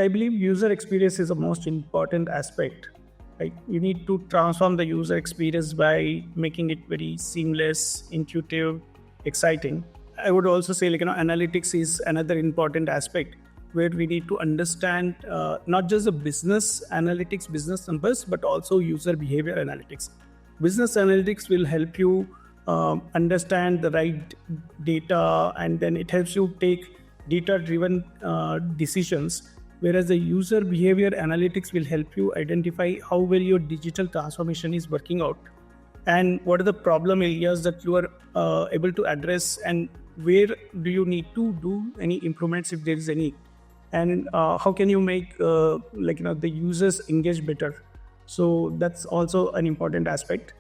I believe user experience is the most important aspect. Right? You need to transform the user experience by making it very seamless, intuitive, exciting. I would also say, analytics is another important aspect where we need to understand not just the business analytics, business numbers, but also user behavior analytics. Business analytics will help you understand the right data, and then it helps you take data-driven decisions. Whereas the user behavior analytics will help you identify how well your digital transformation is working out, and what are the problem areas that you are able to address, and where do you need to do any improvements if there is any, and how can you make the users engage better. So that's also an important aspect.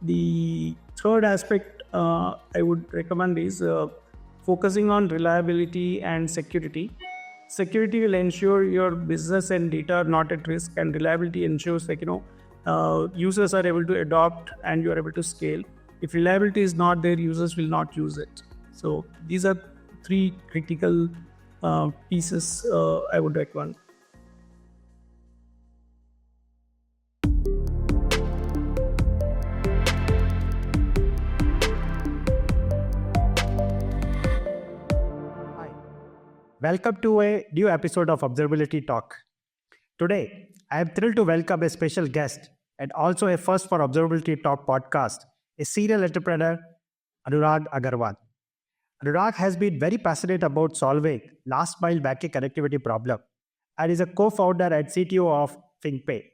The third aspect I would recommend is focusing on reliability and security. Security will ensure your business and data are not at risk, and reliability ensures users are able to adopt and you are able to scale. If reliability is not there, users will not use it. So these are three critical pieces I would recommend. Hi, welcome to a new episode of Observability Talk. Today, I am thrilled to welcome a special guest and also a first for Observability Talk podcast, a serial entrepreneur, Anuraag Agrawal. Anuraag has been very passionate about solving last mile backend connectivity problem and is a co-founder and CTO of Fingpay.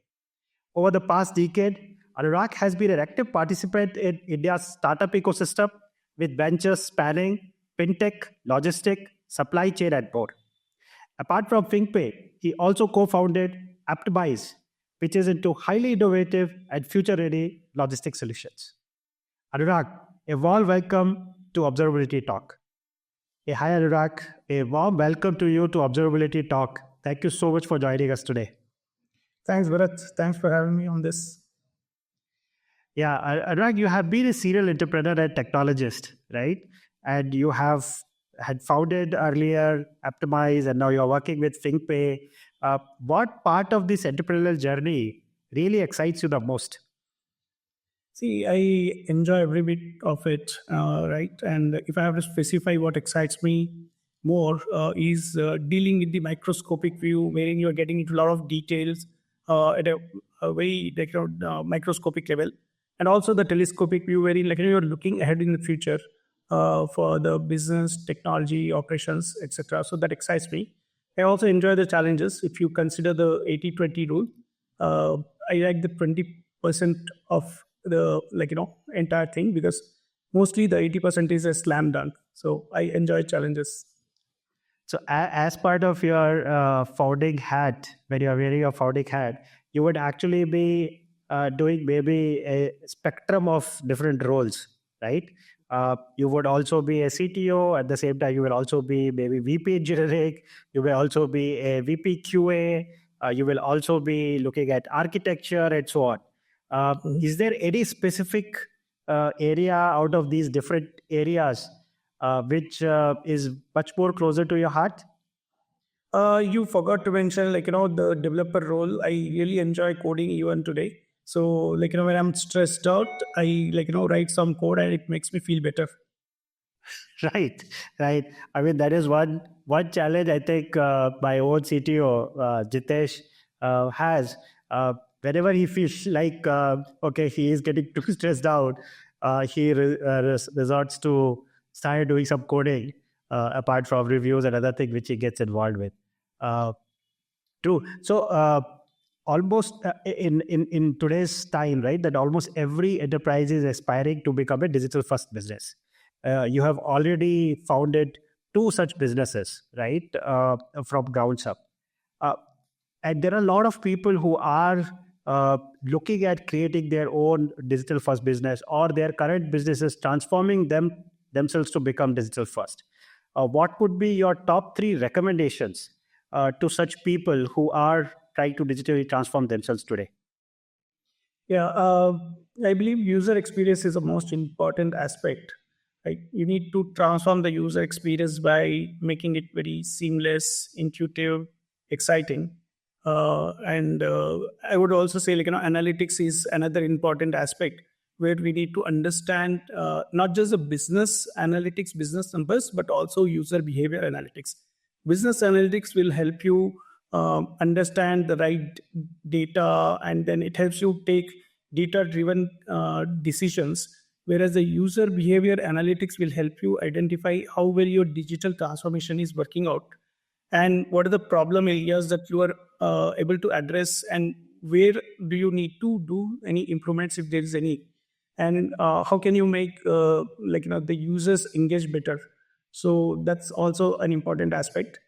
Over the past decade, Anuraag has been an active participant in India's startup ecosystem with ventures spanning fintech, logistics, supply chain, and more. Apart from Fingpay, he also co-founded Optimize, which is into highly innovative and future-ready logistics solutions. Anuraag, a warm welcome to Observability Talk. Hey, hi Anuraag, a warm welcome to you to Observability Talk. Thank you so much for joining us today. Thanks, Bharat. Thanks for having me on this. Yeah, Anurag, you have been a serial entrepreneur and technologist, right? And you had founded earlier Optimize, and now you're working with Fingpay. What part of this entrepreneurial journey really excites you the most? See, I enjoy every bit of it, right? And if I have to specify what excites me more is dealing with the microscopic view, wherein you are getting into a lot of details at a very microscopic level, and also the telescopic view, wherein you're looking ahead in the future for the business, technology, operations, etc. So that excites me. I also enjoy the challenges. If you consider the 80-20 rule, I like the 20% of the entire thing, because mostly the 80% is a slam dunk. So I enjoy challenges. So, as part of your founding hat, when you are wearing your founding hat, you would actually be doing maybe a spectrum of different roles, right? You would also be a CTO. At the same time, you will also be maybe VP engineering. You will also be a VP QA. You will also be looking at architecture and so on. Is there any specific area out of these different areas which is much more closer to your heart? You forgot to mention, the developer role. I really enjoy coding even today. So, when I'm stressed out, I write some code and it makes me feel better. Right, right. I mean, that is one challenge I think my own CTO Jitesh has. Whenever he feels like okay, he is getting too stressed out, he resorts to start doing some coding apart from reviews and other things which he gets involved with. True. So almost in today's time, right, that almost every enterprise is aspiring to become a digital first business. You have already founded two such businesses, right, from grounds up. And there are a lot of people who are looking at creating their own digital first business, or their current businesses transforming themselves to become digital first. What would be your top three recommendations to such people who are trying to digitally transform themselves today? Yeah, I believe user experience is the most important aspect. Right? You need to transform the user experience by making it very seamless, intuitive, exciting. And I would also say, analytics is another important aspect where we need to understand not just the business analytics, business numbers, but also user behavior analytics. Business analytics will help you understand the right data, and then it helps you take data driven decisions, whereas the user behavior analytics will help you identify how well your digital transformation is working out, and what are the problem areas that you are able to address, and where do you need to do any improvements if there is any, and how can you make the users engage better. So that's also an important aspect.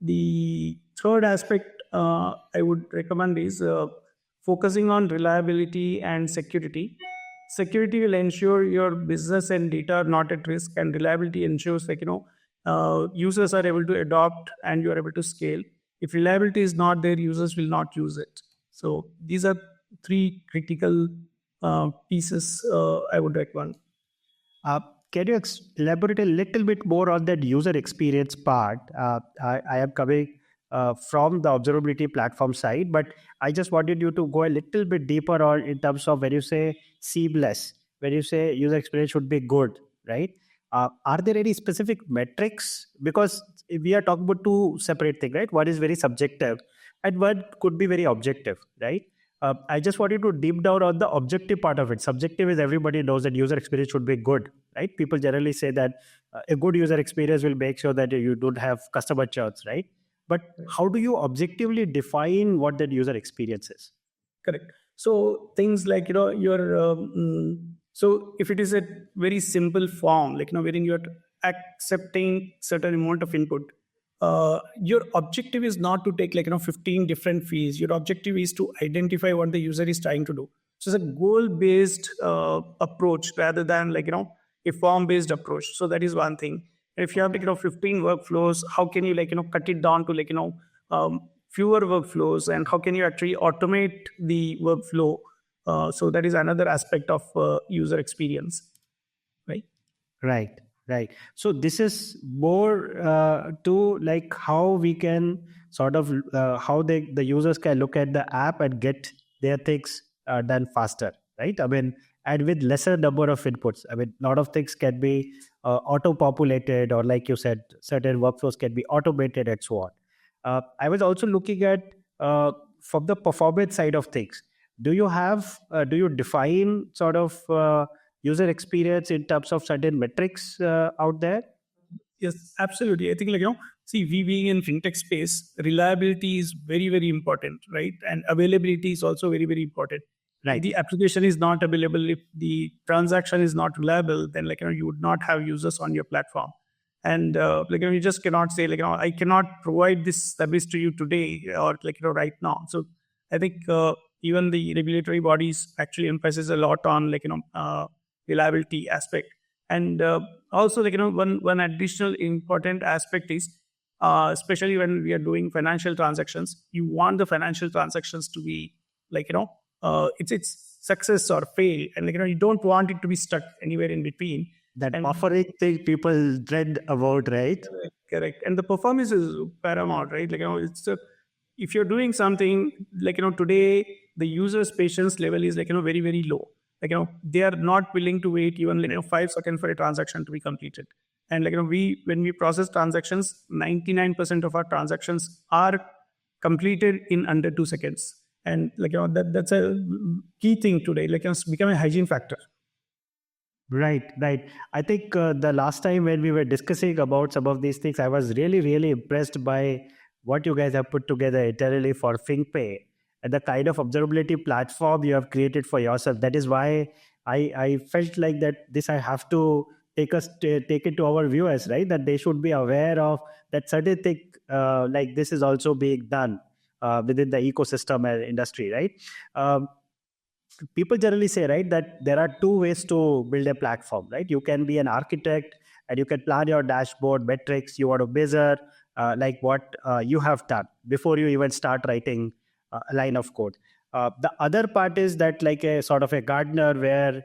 The third aspect I would recommend is focusing on reliability and security. Security will ensure your business and data are not at risk, and reliability ensures users are able to adopt and you are able to scale. If reliability is not there, users will not use it. So these are three critical pieces I would recommend. Uh, can you elaborate a little bit more on that user experience part? I am coming from the observability platform side, but I just wanted you to go a little bit deeper on in terms of when you say seamless, when you say user experience should be good, right? Are there any specific metrics? Because we are talking about two separate things, right? One is very subjective, and one could be very objective, right? I just wanted to deep down on the objective part of it. Subjective is everybody knows that user experience should be good, right? People generally say that a good user experience will make sure that you don't have customer churns, right? But how do you objectively define what that user experience is? Correct. So things like your so if it is a very simple form, wherein you're accepting certain amount of input, your objective is not to take 15 different fees. Your objective is to identify what the user is trying to do. So it's a goal based approach rather than a form based approach. So that is one thing. If you have 15 workflows, how can you cut it down to fewer workflows, and how can you actually automate the workflow? So that is another aspect of user experience, right? Right. So this is more to like how we can sort of how the users can look at the app and get their things done faster, right? I mean, and with lesser number of inputs. I mean, a lot of things can be auto populated, or like you said, certain workflows can be automated and so on. I was also looking at from the performance side of things. Do you define sort of user experience in terms of certain metrics out there? Yes, absolutely. I think see, we being in fintech space, reliability is very, very important, right? And availability is also very, very important. Right. If the application is not available, if the transaction is not reliable, then you would not have users on your platform. And you just cannot say I cannot provide this service to you today, or right now. So I think even the regulatory bodies actually emphasize a lot on reliability aspect. And also one additional important aspect is especially when we are doing financial transactions, you want the financial transactions to be it's success or fail, and you don't want it to be stuck anywhere in between. That buffering thing people dread about, right? Correct. And the performance is paramount, right? It's if you're doing something today, the user's patience level is very, very low. They are not willing to wait even 5 seconds for a transaction to be completed. And when we process transactions, 99% of our transactions are completed in under 2 seconds. And that's a key thing today. It's become a hygiene factor. Right. I think the last time when we were discussing about some of these things, I was really, really impressed by what you guys have put together internally for Fingpay and the kind of observability platform you have created for yourself. That is why I felt like that this I have to take it to our viewers, right? That they should be aware of that certain thing like this is also being done within the ecosystem and industry, right? People generally say, right, that there are two ways to build a platform, right? You can be an architect and you can plan your dashboard metrics. You want to measure like what you have done before you even start writing a line of code. The other part is that like a sort of a gardener where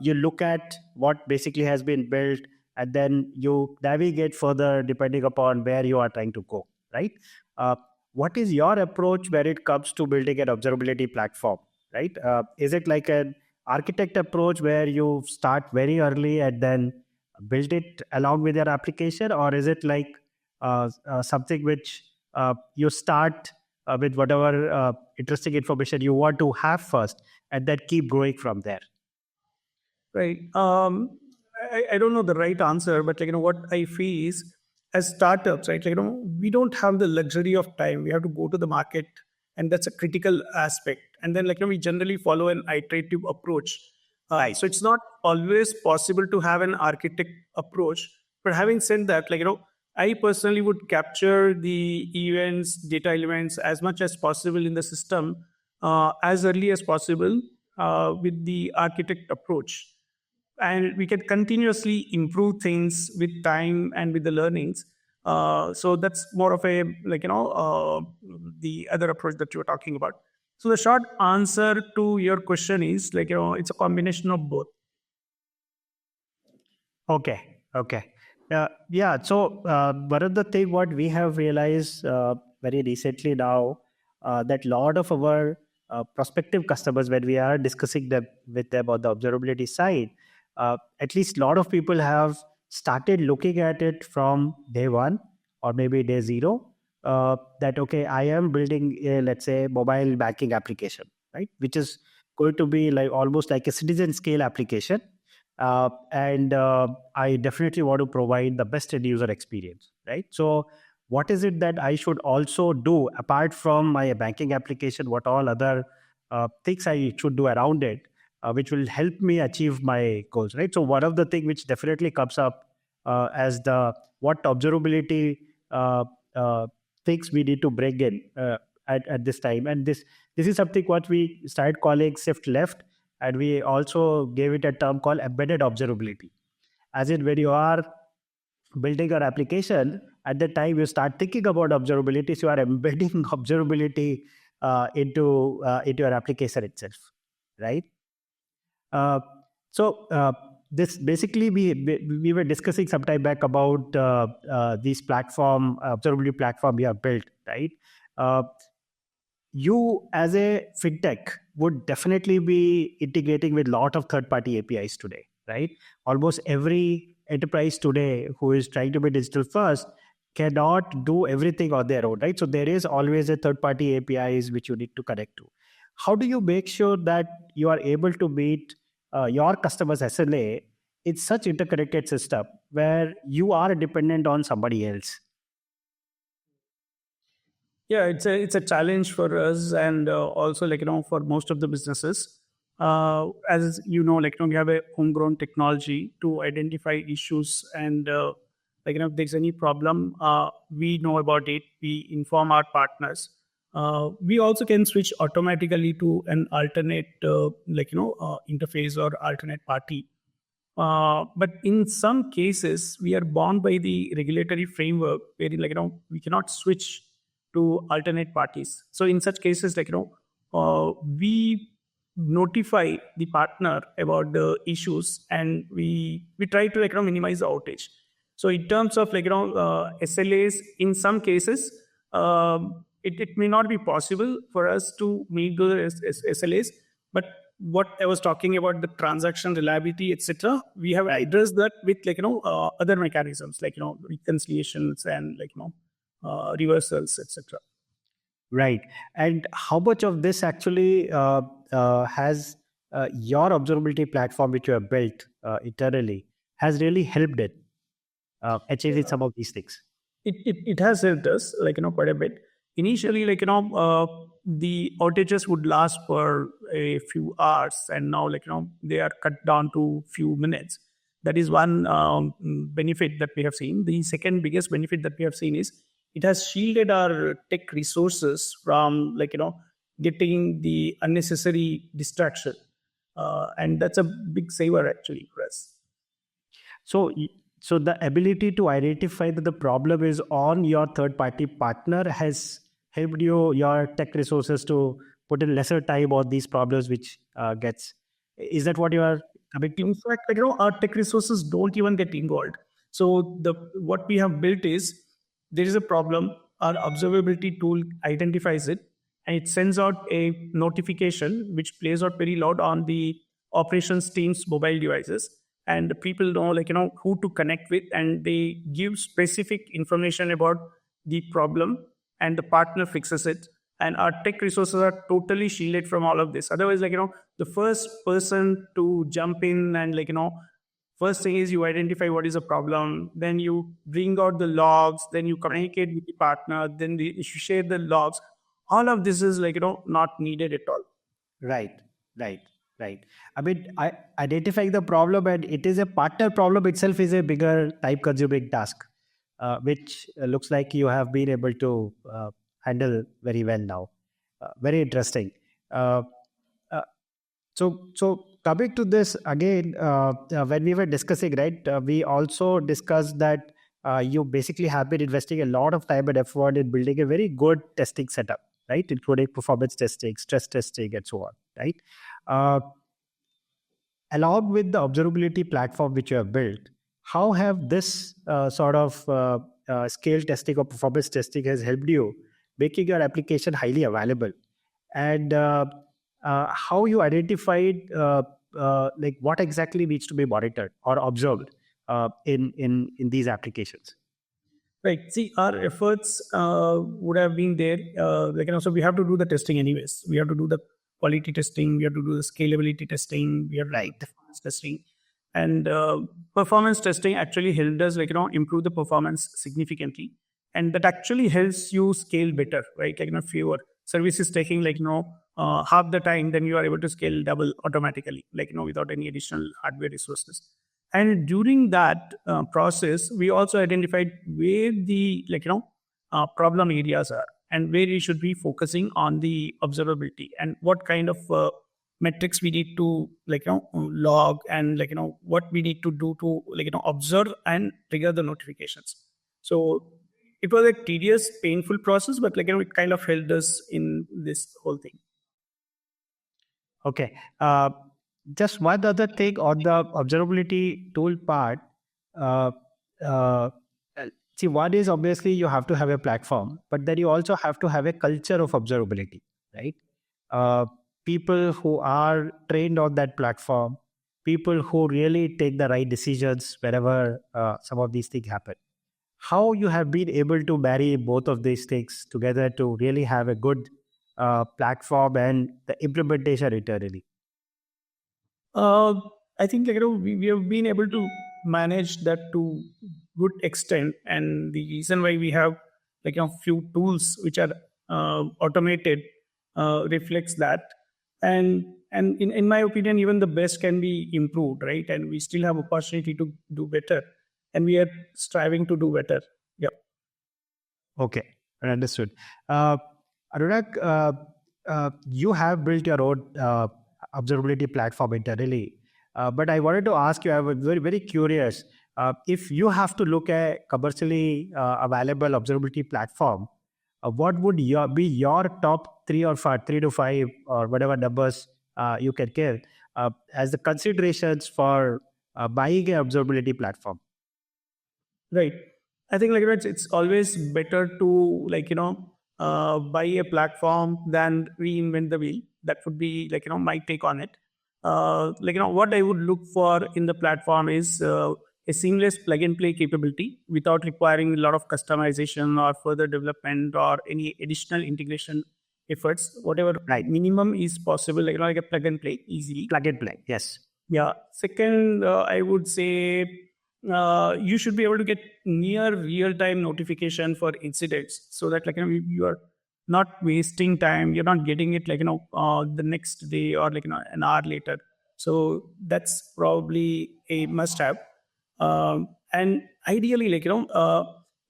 you look at what basically has been built and then you navigate further depending upon where you are trying to go, right? what is your approach when it comes to building an observability platform, right? Is it like an architect approach where you start very early and then build it along with your application, or is it like something which you start with whatever interesting information you want to have first and then keep growing from there? Right. I don't know the right answer, but what I feel is, as startups, right? We don't have the luxury of time. We have to go to the market, and that's a critical aspect. And then we generally follow an iterative approach. Right. So it's not always possible to have an architect approach. But having said that, I personally would capture the events, data elements as much as possible in the system as early as possible with the architect approach, and we can continuously improve things with time and with the learnings. So that's more of a the other approach that you were talking about. So the short answer to your question is it's a combination of both. Okay. Okay. Yeah. So one of the thing what we have realized very recently now, that lot of our prospective customers, when we are discussing them with them on the observability side, at least a lot of people have started looking at it from day one or maybe day zero. That okay, I am building a, let's say, mobile banking application, right, which is going to be like almost like a citizen scale application, and I definitely want to provide the best end user experience, right? So what is it that I should also do apart from my banking application? What all other things I should do around it, which will help me achieve my goals, right? So one of the thing which definitely comes up as the what observability uh, uh, things we need to bring in at this time, and this is something what we started calling shift left, and we also gave it a term called embedded observability. As in, when you are building your application, at the time you start thinking about observability, so you are embedding observability into your application itself, right? Uh, so this basically we were discussing some time back about these platform observability platform we have built, right? Uh, you as a fintech would definitely be integrating with a lot of third party APIs today, right? Almost every enterprise today who is trying to be digital first cannot do everything on their own, right? So there is always a third party APIs which you need to connect to. How do you make sure that you are able to meet your customers SLA in such interconnected system where you are dependent on somebody else? Yeah, it's a challenge for us, and also for most of the businesses. As you know, we have a homegrown technology to identify issues, and if there's any problem, we know about it. We inform our partners. We also can switch automatically to an alternate interface or alternate party. But in some cases, we are bound by the regulatory framework where we cannot switch to alternate parties. So in such cases, we notify the partner about the issues, and we try to minimize the outage. So in terms of SLAs, in some cases, it may not be possible for us to meet those SLAs, but what I was talking about, the transaction reliability, etc., we have addressed that with other mechanisms like reconciliations and reversals, etc. Right. And how much of this actually has your observability platform, which you have built internally, has really helped it achieving some of these things? It has helped us quite a bit. Initially, the outages would last for a few hours, and now they are cut down to few minutes. That is one benefit that we have seen. The second biggest benefit that we have seen is it has shielded our tech resources from getting the unnecessary distraction, and that's a big saver actually for us. So, so the ability to identify that the problem is on your third party partner has helped you, your tech resources, to put in lesser time on these problems, which gets. Is that what you are coming to? In fact, our tech resources don't even get involved. So the what we have built is, there is a problem. our observability tool identifies it, and it sends out a notification which plays out very loud on the operations team's mobile devices, and people know who to connect with, and they give specific information about the problem, and the partner fixes it, and our tech resources are totally shielded from all of this. Otherwise, the first person to jump in and first thing is you identify what is the problem, then you bring out the logs, then you communicate with the partner, then you share the logs. All of this is not needed at all. Right, right, right. I mean, identifying the problem, and it is a partner problem itself, is a bigger time-consuming task, which looks like you have been able to handle very well now. Very interesting. Uh, uh, so coming to this again, when we were discussing, right, we also discussed that you basically have been investing a lot of time and effort in building a very good testing setup, right, including performance testing, stress testing, and so on, right? Uh, Along with the observability platform which you have built, how have this scale testing or performance testing has helped you making your application highly available? And how you identified like what exactly needs to be monitored or observed in these applications? Right. See, our efforts would have been there. So we have to do the testing anyways. We have to do the quality testing. We have to do the scalability testing. We have to do the performance testing. And performance testing actually helped us, improve the performance significantly. And that actually helps you scale better, right? Fewer services taking, half the time, then you are able to scale double automatically, without any additional hardware resources. And during that process, we also identified where the problem areas are, and where we should be focusing on the observability, and what kind of metrics we need to log, and what we need to do to observe and trigger the notifications. So it was a tedious, painful process, but it kind of helped us in this whole thing. Okay. Just one other thing on the observability tool part. Uh, uh, See, one is obviously you have to have a platform, but then you also have to have a culture of observability, right? Uh, People who are trained on that platform, people who really take the right decisions whenever some of these things happen. How you have been able to marry both of these things together to really have a good platform and the implementation internally? Uh, I think we have been able to manage that to good extent, and the reason why we have few tools which are automated reflects that. And in my opinion, even the best can be improved, right? And we still have opportunity to do better, and we are striving to do better. Yeah. Okay, understood. Anurag, you have built your own observability platform internally, but I wanted to ask you. I was very, very curious. If you have to look at commercially available observability platform, what would be your top 3 or 5, 3 to 5, or whatever numbers you can give as the considerations for buying an observability platform? Right. I think it's always better to buy a platform than reinvent the wheel. That would be my take on it. What I would look for in the platform is a seamless plug and play capability without requiring a lot of customization or further development or any additional integration efforts. Whatever Right. minimum is possible, like a plug and play easily. Plug and play. Yes. Yeah. Second, I would say you should be able to get near real-time notification for incidents, so that you are not wasting time. You're not getting it the next day or an hour later. So that's probably a must-have. And ideally,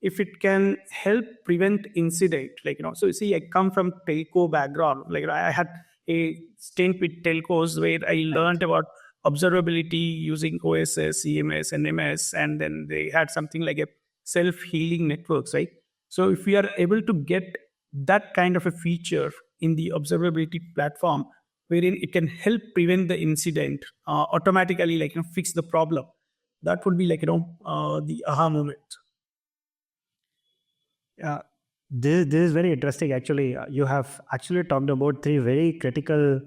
if it can help prevent incident, so see, I come from telco background. I had a stint with telcos where I learned about observability using OSS, CMS, NMS, and then they had something like a self-healing networks, right? So if we are able to get that kind of a feature in the observability platform, wherein it can help prevent the incident automatically, fix the problem, that would be the aha moment. This is very interesting. Actually, you have actually talked about three very critical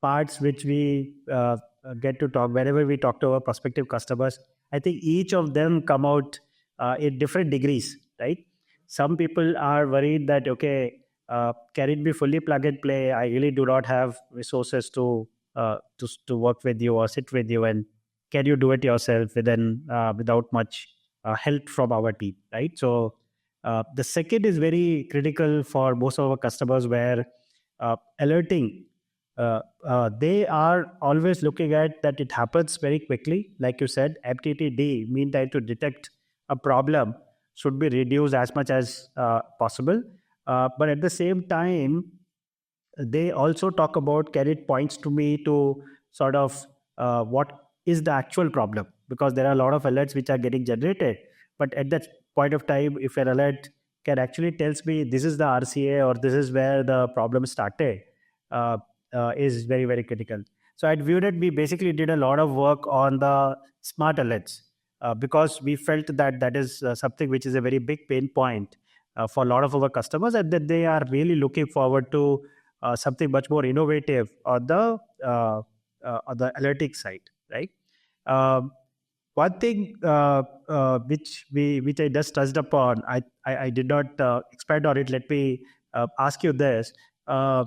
parts which we get to talk whenever we talk to our prospective customers. I think each of them come out in different degrees, right? Some people are worried that, okay, can it be fully plug and play? I really do not have resources to work with you or sit with you, and can you do it yourself without much help from our team, right? So the second is very critical for most of our customers, where alerting, they are always looking at that it happens very quickly. Like you said, MTTD, mean time to detect a problem, should be reduced as much as possible. But at the same time, they also talk about, can it points to me to sort of what is the actual problem, because there are a lot of alerts which are getting generated, but at that point of time, if an alert can actually tells me this is the RCA or this is where the problem started, uh, is very very critical. So at VuNet, we basically did a lot of work on the smart alerts, because we felt that that is something which is a very big pain point for a lot of our customers, and that they are really looking forward to something much more innovative on the analytics side, right? Um, One thing which I just touched upon, I did not expand on it. Let me ask you this: uh,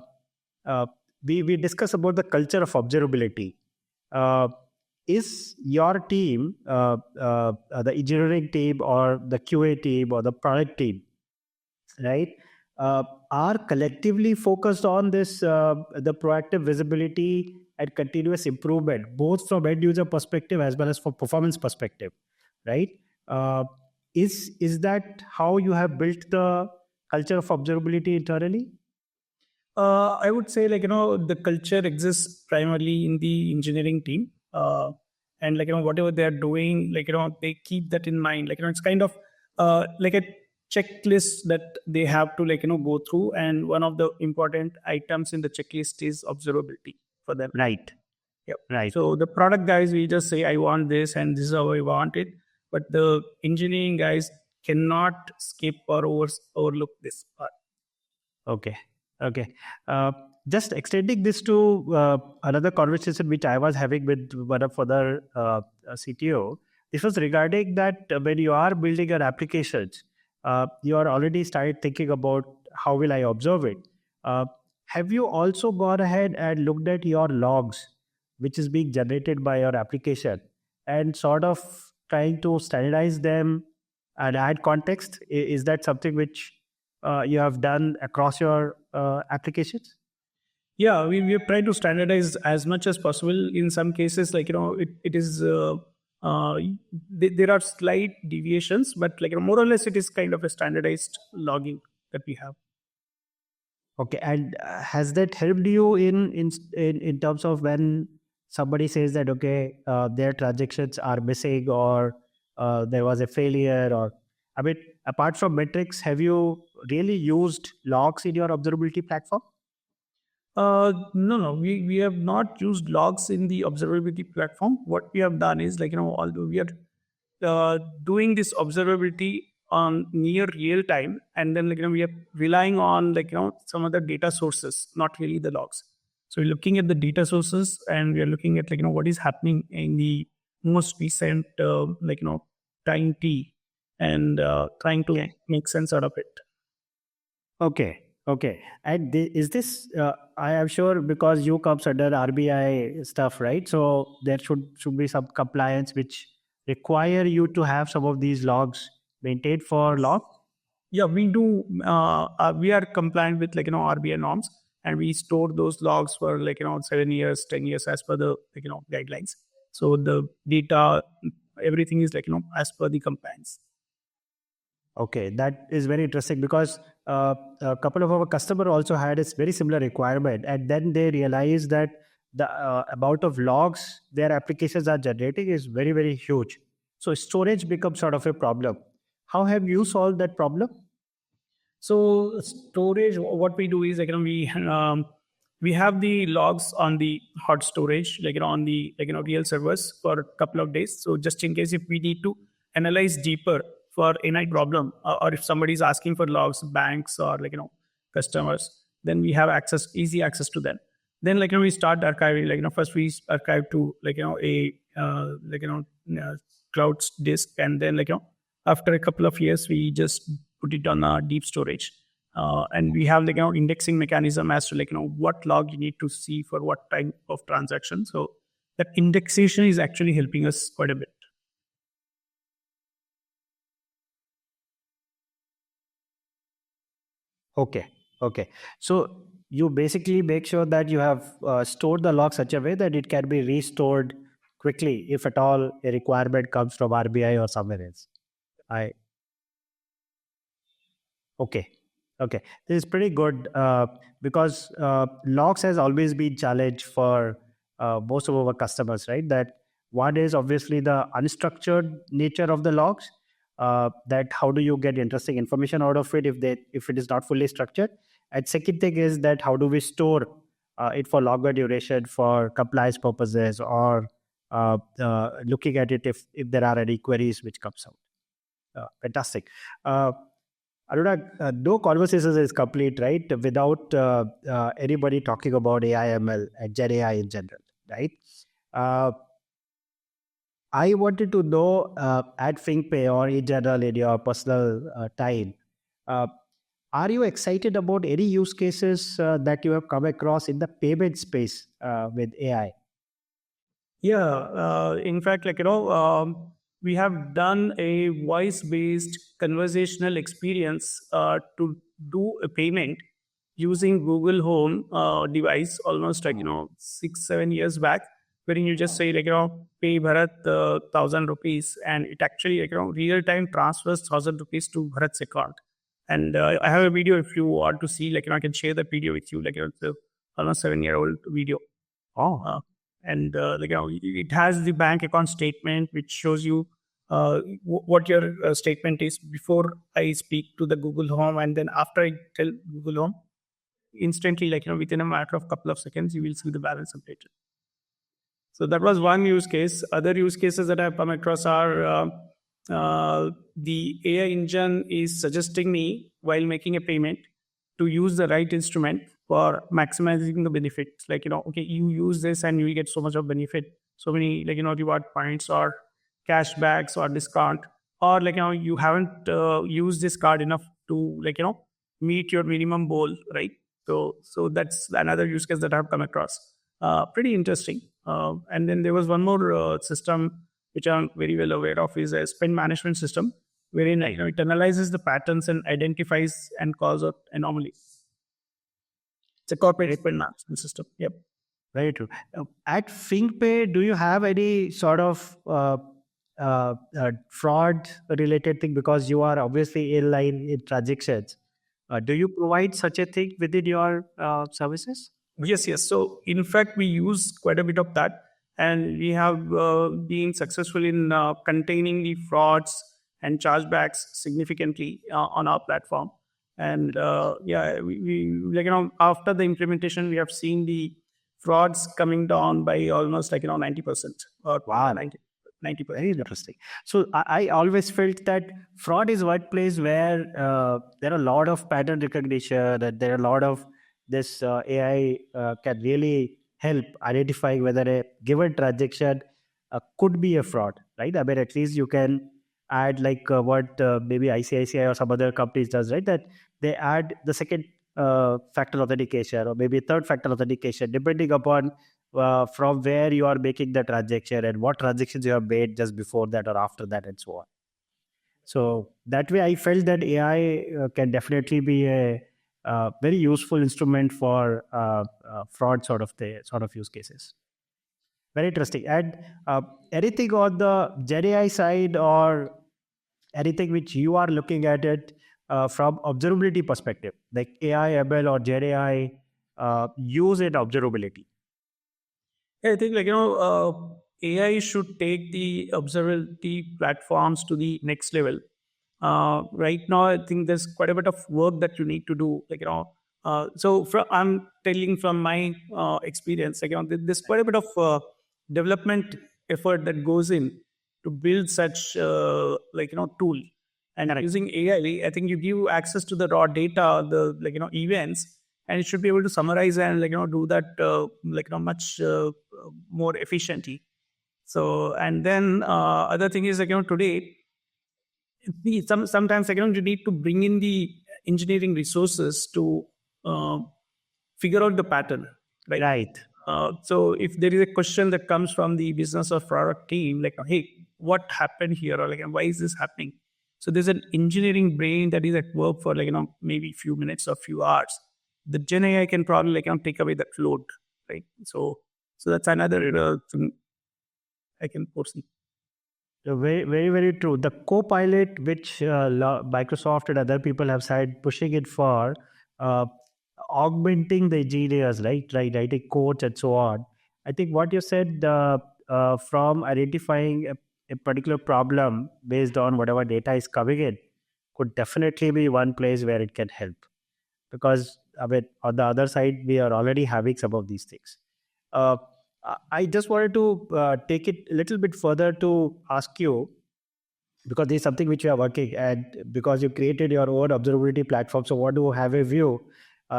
uh, we discuss about the culture of observability. Uh, is your team, the engineering team or the QA team or the product team, right, are collectively focused on this, the proactive visibility and continuous improvement, both from end user perspective as well as for performance perspective, right? uh, is that how you have built the culture of observability internally? I would say, the culture exists primarily in the engineering team. And whatever they're doing, they keep that in mind. It's kind of like a checklist that they have to go through. And one of the important items in the checklist is observability for them. Right, Yep. right. So the product guys, we just say, I want this and this is how I want it. But the engineering guys cannot skip or overlook this part. Okay. Okay. Uh, just extending this to another conversation which I was having with one of other CTO. This was regarding that when you are building your applications, you are already started thinking about how will I observe it. Uh, have you also gone ahead and looked at your logs, which is being generated by your application, and sort of trying to standardize them and add context? Is that something which you have done across your applications? Yeah, we have tried to standardize as much as possible. In some cases, it is there are slight deviations, but more or less it is kind of a standardized logging that we have. Okay, and has that helped you in terms of when somebody says that, okay, their transactions are missing, or there was a failure, or I mean, apart from metrics, have you really used logs in your observability platform? No, we have not used logs in the observability platform. What we have done is although we are doing this observability on near real time, and then we are relying on some other data sources, not really the logs. So we're looking at the data sources, and we are looking at what is happening in the most recent time t, and trying to Okay. make sense out of it. Okay. Okay. And is this? I am sure because you comes under RBI stuff, right? So there should be some compliance which require you to have some of these logs maintained for long. Yeah, we do. We are compliant with RBI norms, and we store those logs for 7 years, 10 years as per the guidelines. So the data, everything is as per the compliance. Okay, that is very interesting because a couple of our customer also had a very similar requirement, and then they realized that the amount of logs their applications are generating is very very huge. So storage becomes sort of a problem. How have you solved that problem? So storage, what we do is we have the logs on the hot storage, on the real servers for a couple of days. So just in case if we need to analyze deeper for any problem, or if somebody is asking for logs, banks or customers, then we have easy access to them. Then we start archiving. First we archive to a cloud disk, and then after a couple of years we just put it on a deep storage. And we have indexing mechanism as to what log you need to see for what type of transaction. So that indexation is actually helping us quite a bit. Okay. Okay. So you basically make sure that you have stored the log such a way that it can be restored quickly if at all a requirement comes from RBI or somewhere else. I Okay. Okay. This is pretty good because logs has always been challenge for most of our customers, right? That one is obviously the unstructured nature of the logs. That how do you get interesting information out of it if it is not fully structured? And second thing is that how do we store it for longer duration for compliance purposes or looking at it if there are any queries which comes out. Fantastic. Anurag, no conversation is complete, right? Without anybody talking about AI, ML, and Gen AI in general, right? Uh, I wanted to know at Fingpay or in general in your personal time, uh, are you excited about any use cases that you have come across in the payment space with AI? Yeah, in fact, we have done a voice-based conversational experience to do a payment using Google Home device almost 6-7 years back, wherein you just say pay Bharat 1,000 rupees, and it actually real time transfers 1,000 rupees to Bharat's account. And I have a video if you want to see, I can share that video with you. It's a almost 7-year-old video. Oh, And it has the bank account statement which shows you what your statement is before I speak to the Google Home, and then after I tell Google Home, instantly within a matter of couple of seconds you will see the balance updated. So that was one use case. Other use cases that I've come across are the AI engine is suggesting me while making a payment to use the right instrument for maximizing the benefits. Okay, you use this and you will get so much of benefit, so many reward points or cashbacks or discount, or you haven't used this card enough to meet your minimum goal, right? So that's another use case that I've come across. Pretty interesting. And then there was one more system which I'm very well aware of, is a spend management system, wherein it analyzes the patterns and identifies and calls out anomalies. It's a corporate spend management system. Yep. very true. At Fingpay, do you have any sort of fraud related thing? Because you are obviously in line in transactions. Do you provide such a thing within your services? Yes, yes. So, in fact, we use quite a bit of that, and we have been successful in containing the frauds and chargebacks significantly on our platform. And yeah, we after the implementation, we have seen the frauds coming down by almost 90% or Wow. 90%. Very interesting. So I always felt that fraud is one place where there are a lot of pattern recognition, that there are a lot of this AI can really help identify whether a given transaction could be a fraud, right? I mean, at least you can add like what maybe ICICI or some other companies does, right? That they add the second factor authentication or maybe third factor authentication, depending upon from where you are making the transaction and what transactions you have made just before that or after that and so on. So that way I felt that AI can definitely be a very useful instrument for fraud sort of use cases. Very interesting. And anything on the Gen AI side or anything which you are looking at it from observability perspective, like AI, ML or Gen AI use in observability? Yeah, I think AI should take the observability platforms to the next level. Right now, I think there's quite a bit of work that you need to do. I'm telling from my experience, there's quite a bit of development effort that goes in to build such tool. And Correct. using AI, I think you give access to the raw data, the events, and it should be able to summarize and do that much more efficiently. So and then other thing is today sometimes you need to bring in the engineering resources to uh, figure out the pattern, right? Right. So if there is a question that comes from the business or product team, like, hey, what happened here, or why is this happening? So there's an engineering brain that is at work for maybe few minutes or few hours. The Gen AI can probably take away that load, right? So that's another thing I can foresee. So very, very, very true. The co-pilot, which Microsoft and other people have started pushing it for, uh, augmenting the engineers, right, writing codes and so on. I think what you said, from identifying a particular problem based on whatever data is coming in, could definitely be one place where it can help. Because I mean, on the other side, we are already having some of these things. Uh, I just wanted to take it a little bit further to ask you, because this is something which you are working, and because you created your own observability platform. So, what do you have a view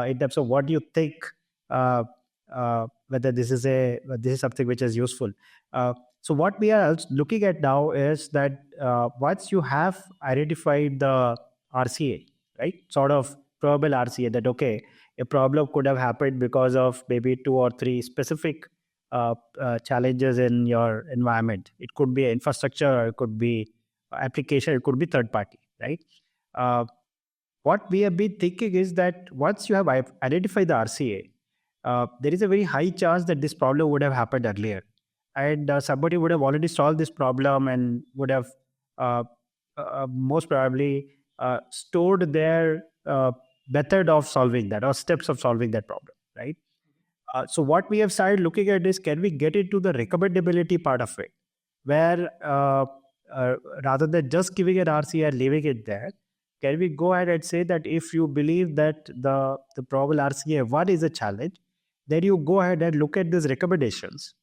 in terms of what do you think, uh, whether this is something which is useful? So, what we are looking at now is that once you have identified the RCA, right, sort of probable RCA, that okay, a problem could have happened because of maybe two or three specific challenges in your environment. It could be infrastructure, or it could be application, it could be third party, right? uh, what we have been thinking is that once you have identified the RCA, there is a very high chance that this problem would have happened earlier, and somebody would have already solved this problem and would have uh, most probably stored their method of solving that, or steps of solving that problem, right? So what we have started looking at is, can we get into the recommendability part of it, where uh, rather than just giving an RC and leaving it there, can we go ahead and say that if you believe that the probable RCA one is a challenge, then you go ahead and look at these recommendations,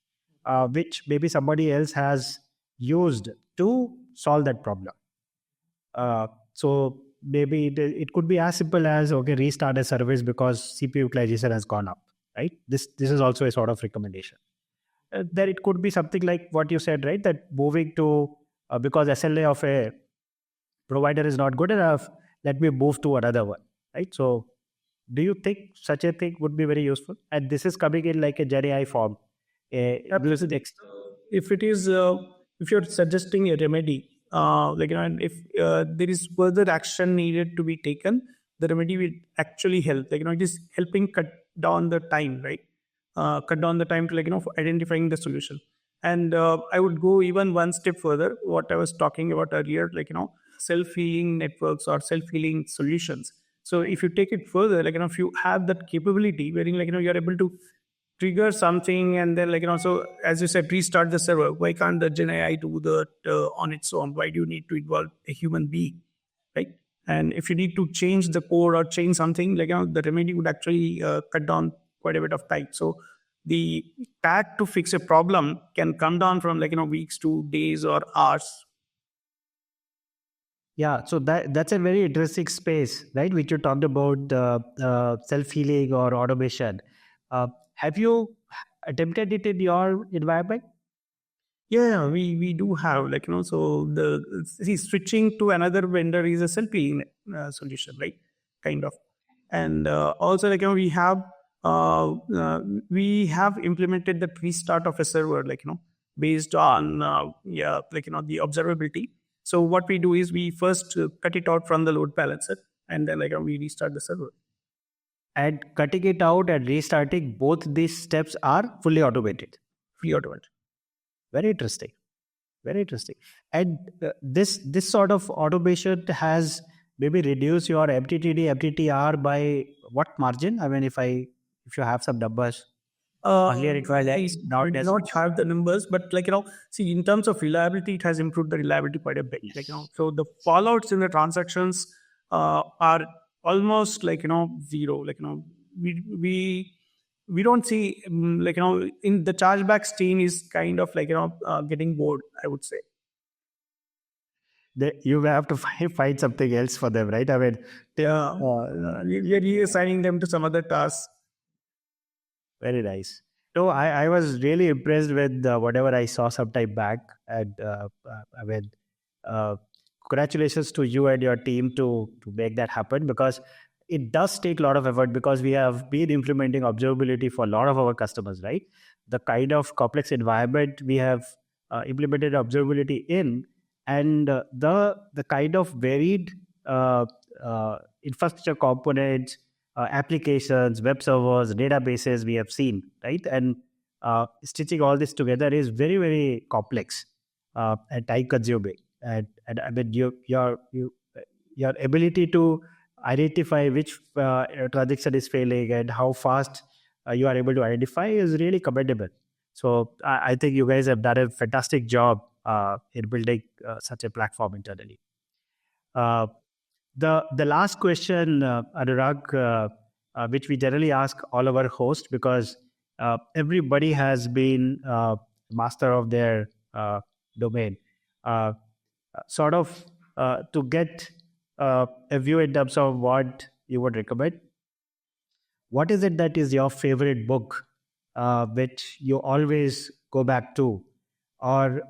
which maybe somebody else has used to solve that problem. So maybe it could be as simple as, okay, restart a service because CPU utilization has gone up, right? This is also a sort of recommendation. Then it could be something like what you said, right? That moving to because SLA of a provider is not good enough, let me move to another one, right? So do you think such a thing would be very useful? And this is coming in like a GenAI form. Use Absolutely. text. If it is, if you're suggesting a remedy, and if there is further action needed to be taken, the remedy will actually help. It is helping cut down the time, right? Cut down the time to for identifying the solution. And I would go even one step further. What I was talking about earlier, self-healing networks or self-healing solutions. So if you take it further, if you have that capability, wherein you're able to trigger something, and then so as you said, restart the server. Why can't the Gen AI do that on its own? Why do you need to involve a human being, right? And if you need to change the code or change something, the remedy would actually cut down quite a bit of time. So the tag to fix a problem can come down from weeks to days or hours. Yeah, so that's a very interesting space, right? Which you talked about, self healing or automation. Have you attempted it in your environment? Yeah, we do have so the see, switching to another vendor is a self-healing solution, right? Kind of. And also uh, uh, we have implemented the restart of a server based on the observability. So what we do is we first cut it out from the load balancer, and then we restart the server. And cutting it out and restarting, both these steps are fully automated. Free automatic. Very interesting. Very interesting. And this sort of automation has maybe reduced your MTTD, MTTR by what margin? I mean, if you have some numbers, earlier it was I X, now it do has. not have the numbers, but see, in terms of reliability, it has improved the reliability quite a bit. Yes. So the fallouts in the transactions are almost zero. We we don't see in the chargebacks team is kind of getting bored, I would say. you may have to find something else for them, right? I mean, Yeah, we are reassigning them to some other tasks. very nice. No, I was really impressed with whatever I saw some time back. And I mean, uh, congratulations to you and your team to make that happen, because it does take a lot of effort, because we have been implementing observability for a lot of our customers, right? The kind of complex environment we have implemented observability in, and the kind of varied infrastructure components, applications, web servers, databases we have seen, right? And stitching all this together is very, very complex and time consuming. And I mean, your ability to identify which transaction is failing and how fast you are able to identify is really commendable. So I think you guys have done a fantastic job in building such a platform internally. Uh, the last question, Anurag, which we generally ask all our hosts, because everybody has been master of their domain. Uh, Sort of to get a view in terms of what you would recommend. What is it that is your favorite book, which you always go back to, or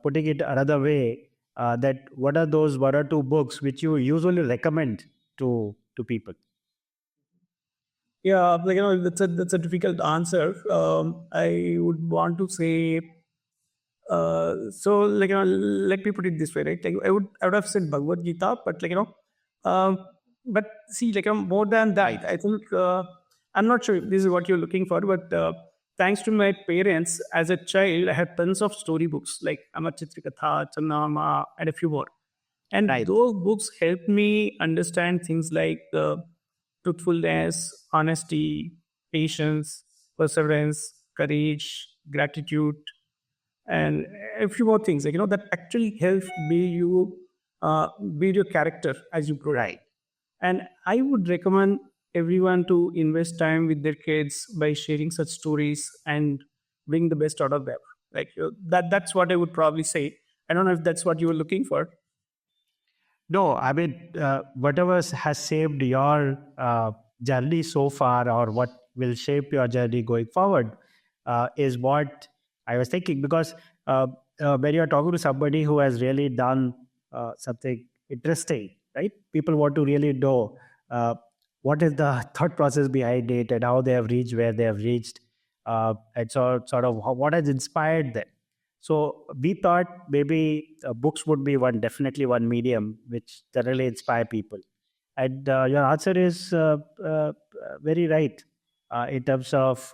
putting it another way, that what are those one or two books which you usually recommend to people? Yeah, that's a difficult answer. I would want to say, so let me put it this way, right? Like I would have said Bhagavad Gita, but but see, more than that, I think I'm not sure if this is what you're looking for, but thanks to my parents as a child, I had tons of storybooks like Amar Chitrikatha, Chandama, and a few more. And Right. those books helped me understand things like truthfulness, honesty, patience, perseverance, courage, gratitude, and a few more things that actually help build your character as you grow. Right. And I would recommend everyone to invest time with their kids by sharing such stories and bring the best out of them. That's what I would probably say. I don't know if that's what you were looking for. No, I mean, whatever has shaped your journey so far, or what will shape your journey going forward, is what I was thinking. Because when you're talking to somebody who has really done something interesting, right? People want to really know what is the thought process behind it, and how they have reached where they have reached, and sort of what has inspired them. So we thought maybe books would be definitely one medium which thoroughly inspire people. And your answer is very right in terms of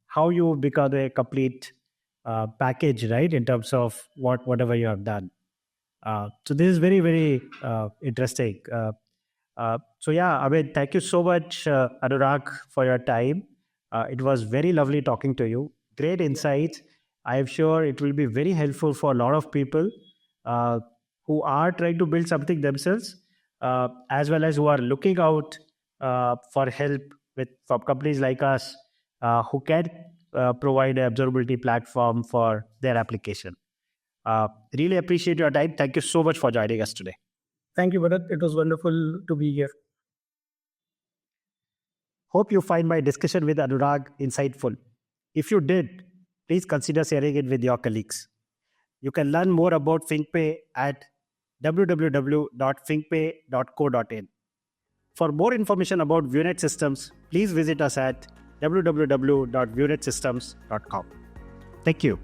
how you become a complete package, right? In terms of whatever you have done. So this is very, very interesting. So yeah, I mean, thank you so much, Anurag, for your time. It was very lovely talking to you. Great insights. I am sure it will be very helpful for a lot of people uh, who are trying to build something themselves, as well as who are looking out for help from companies like us, who can provide an observability platform for their application. Really appreciate your time. Thank you so much for joining us today. Thank you, Bharat. It was wonderful to be here. Hope you find my discussion with Anurag insightful. If you did, please consider sharing it with your colleagues. You can learn more about Fingpay at www.fingpay.co.in. For more information about VuNet systems, please visit us at www.vunetsystems.com. Thank you.